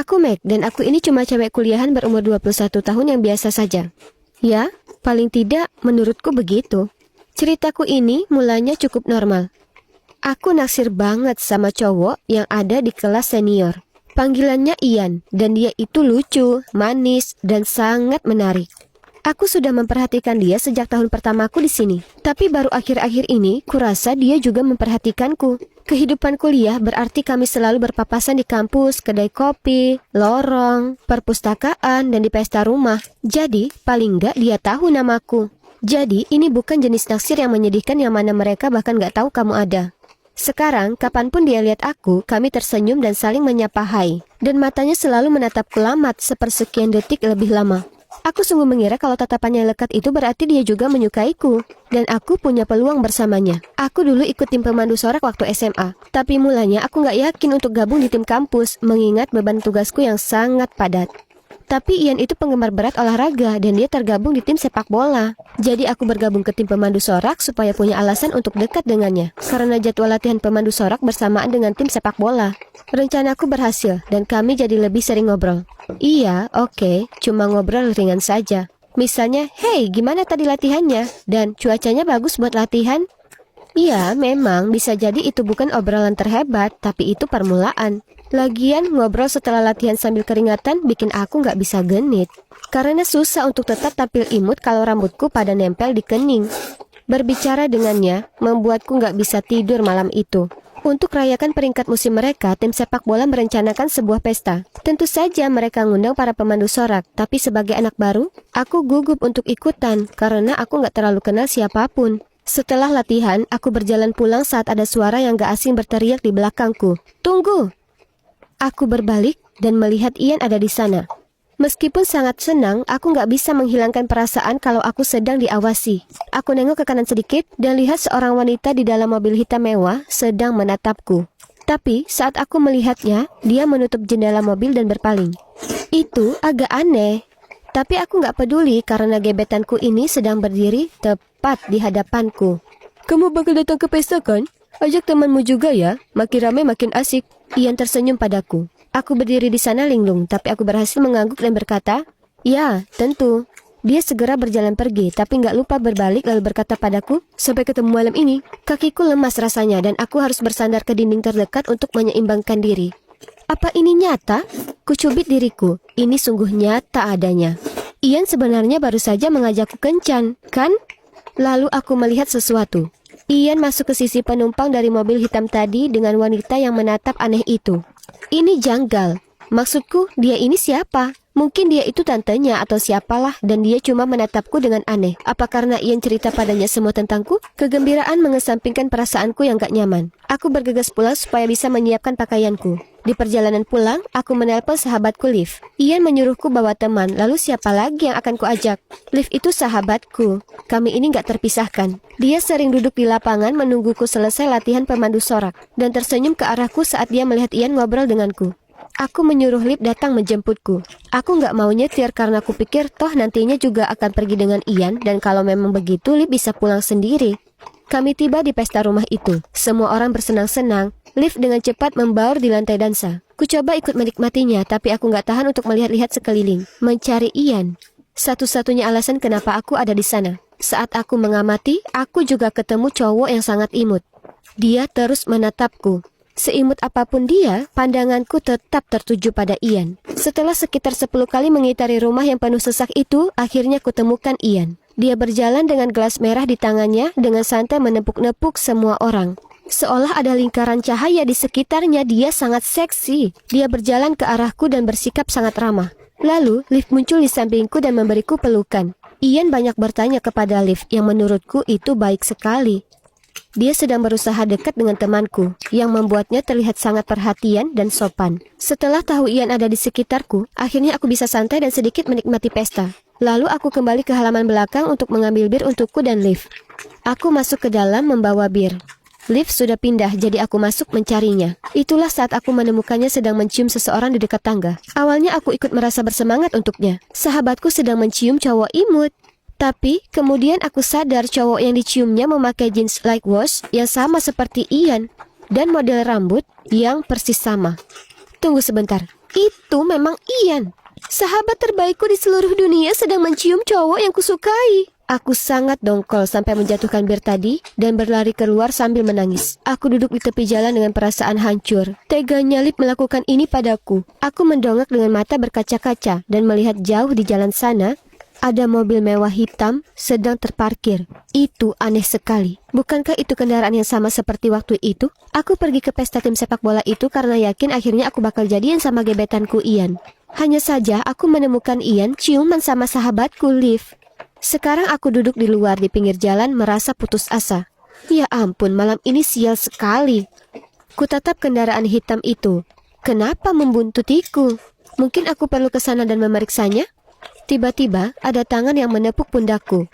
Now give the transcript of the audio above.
Aku Meg, dan aku ini cuma cewek kuliahan berumur 21 tahun yang biasa saja. Ya, paling tidak menurutku begitu. Ceritaku ini mulanya cukup normal. Aku naksir banget sama cowok yang ada di kelas senior. Panggilannya Ian, dan dia itu lucu, manis, dan sangat menarik. Aku sudah memperhatikan dia sejak tahun pertamaku di sini. Tapi baru akhir-akhir ini, kurasa dia juga memperhatikanku. Kehidupan kuliah berarti kami selalu berpapasan di kampus, kedai kopi, lorong, perpustakaan, dan di pesta rumah. Jadi, paling nggak dia tahu namaku. Jadi, ini bukan jenis naksir yang menyedihkan yang mana mereka bahkan nggak tahu kamu ada. Sekarang, kapanpun dia lihat aku, kami tersenyum dan saling menyapa hai. Dan matanya selalu menatapku lamat sepersekian detik lebih lama. Aku sungguh mengira kalau tatapannya lekat itu berarti dia juga menyukaiku. Dan aku punya peluang bersamanya. Aku dulu ikut tim pemandu sorak waktu SMA. Tapi mulanya aku nggak yakin untuk gabung di tim kampus, mengingat beban tugasku yang sangat padat. Tapi Ian itu penggemar berat olahraga dan dia tergabung di tim sepak bola. Jadi aku bergabung ke tim pemandu sorak supaya punya alasan untuk dekat dengannya. Karena jadwal latihan pemandu sorak bersamaan dengan tim sepak bola. Rencanaku berhasil dan kami jadi lebih sering ngobrol. Iya, oke, cuma ngobrol ringan saja. Misalnya, hey, gimana tadi latihannya? Dan cuacanya bagus buat latihan? Iya, memang bisa jadi itu bukan obrolan terhebat, tapi itu permulaan. Lagian, ngobrol setelah latihan sambil keringatan bikin aku nggak bisa genit. Karena susah untuk tetap tampil imut kalau rambutku pada nempel di kening. Berbicara dengannya, membuatku nggak bisa tidur malam itu. Untuk rayakan peringkat musim mereka, tim sepak bola merencanakan sebuah pesta. Tentu saja mereka ngundang para pemandu sorak, tapi sebagai anak baru, aku gugup untuk ikutan karena aku nggak terlalu kenal siapapun. Setelah latihan, aku berjalan pulang saat ada suara yang gak asing berteriak di belakangku. Tunggu! Aku berbalik dan melihat Ian ada di sana. Meskipun sangat senang, aku nggak bisa menghilangkan perasaan kalau aku sedang diawasi. Aku nengok ke kanan sedikit dan lihat seorang wanita di dalam mobil hitam mewah sedang menatapku. Tapi saat aku melihatnya, dia menutup jendela mobil dan berpaling. Itu agak aneh. Tapi aku nggak peduli karena gebetanku ini sedang berdiri tepat di hadapanku. Kamu bakal datang ke pesta kan? Ajak temanmu juga ya, makin ramai makin asik. Ian tersenyum padaku. Aku berdiri di sana linglung, tapi aku berhasil mengangguk dan berkata, ya, tentu. Dia segera berjalan pergi, tapi nggak lupa berbalik lalu berkata padaku, sampai ketemu malam ini. Kakiku lemas rasanya dan aku harus bersandar ke dinding terdekat untuk menyeimbangkan diri. Apa ini nyata? Kucubit diriku, ini sungguh nyata adanya. Ian sebenarnya baru saja mengajakku kencan, kan? Lalu aku melihat sesuatu. Ian masuk ke sisi penumpang dari mobil hitam tadi dengan wanita yang menatap aneh itu. Ini janggal. Maksudku, dia ini siapa? Mungkin dia itu tantenya atau siapalah dan dia cuma menatapku dengan aneh. Apa karena Ian cerita padanya semua tentangku? Kegembiraan mengesampingkan perasaanku yang gak nyaman. Aku bergegas pulang supaya bisa menyiapkan pakaianku. Di perjalanan pulang, aku menelpon sahabatku Liv. Ian menyuruhku bawa teman, lalu siapa lagi yang akan kuajak? Liv itu sahabatku. Kami ini gak terpisahkan. Dia sering duduk di lapangan menungguku selesai latihan pemandu sorak dan tersenyum ke arahku saat dia melihat Ian ngobrol denganku. Aku menyuruh Liv datang menjemputku. Aku nggak mau nyetir karena aku pikir toh nantinya juga akan pergi dengan Ian dan kalau memang begitu Liv bisa pulang sendiri. Kami tiba di pesta rumah itu. Semua orang bersenang-senang. Liv dengan cepat membaur di lantai dansa. Ku coba ikut menikmatinya, tapi aku nggak tahan untuk melihat-lihat sekeliling. Mencari Ian. Satu-satunya alasan kenapa aku ada di sana. Saat aku mengamati, aku juga ketemu cowok yang sangat imut. Dia terus menatapku. Seimut apapun dia, pandanganku tetap tertuju pada Ian. Setelah sekitar 10 kali mengitari rumah yang penuh sesak itu, akhirnya kutemukan Ian. Dia berjalan dengan gelas merah di tangannya, dengan santai menepuk-nepuk semua orang. Seolah ada lingkaran cahaya di sekitarnya, dia sangat seksi. Dia berjalan ke arahku dan bersikap sangat ramah. Lalu, Liv muncul di sampingku dan memberiku pelukan. Ian banyak bertanya kepada Liv, yang menurutku itu baik sekali. Dia sedang berusaha dekat dengan temanku, yang membuatnya terlihat sangat perhatian dan sopan. Setelah tahu Ian ada di sekitarku, akhirnya aku bisa santai dan sedikit menikmati pesta. Lalu aku kembali ke halaman belakang untuk mengambil bir untukku dan Liv. Aku masuk ke dalam membawa bir. Liv sudah pindah, jadi aku masuk mencarinya. Itulah saat aku menemukannya sedang mencium seseorang di dekat tangga. Awalnya aku ikut merasa bersemangat untuknya. Sahabatku sedang mencium cowok imut. Tapi, kemudian aku sadar cowok yang diciumnya memakai jeans light wash yang sama seperti Ian. Dan model rambut yang persis sama. Tunggu sebentar, Itu memang Ian. Sahabat terbaikku di seluruh dunia sedang mencium cowok yang kusukai. Aku sangat dongkol sampai menjatuhkan bir tadi dan berlari keluar sambil menangis. Aku duduk di tepi jalan dengan perasaan hancur. Teganya Lip melakukan ini padaku. Aku mendongak dengan mata berkaca-kaca dan melihat jauh di jalan sana ada mobil mewah hitam sedang terparkir. Itu aneh sekali. Bukankah itu kendaraan yang sama seperti waktu itu? Aku pergi ke pesta tim sepak bola itu karena yakin akhirnya aku bakal jadian sama gebetanku Ian. Hanya saja aku menemukan Ian ciuman sama sahabatku Liv. Sekarang aku duduk di luar di pinggir jalan merasa putus asa. Ya ampun, malam ini sial sekali. Kutatap kendaraan hitam itu. Kenapa membuntutiku? Mungkin aku perlu ke sana dan memeriksanya? Tiba-tiba ada tangan yang menepuk pundakku.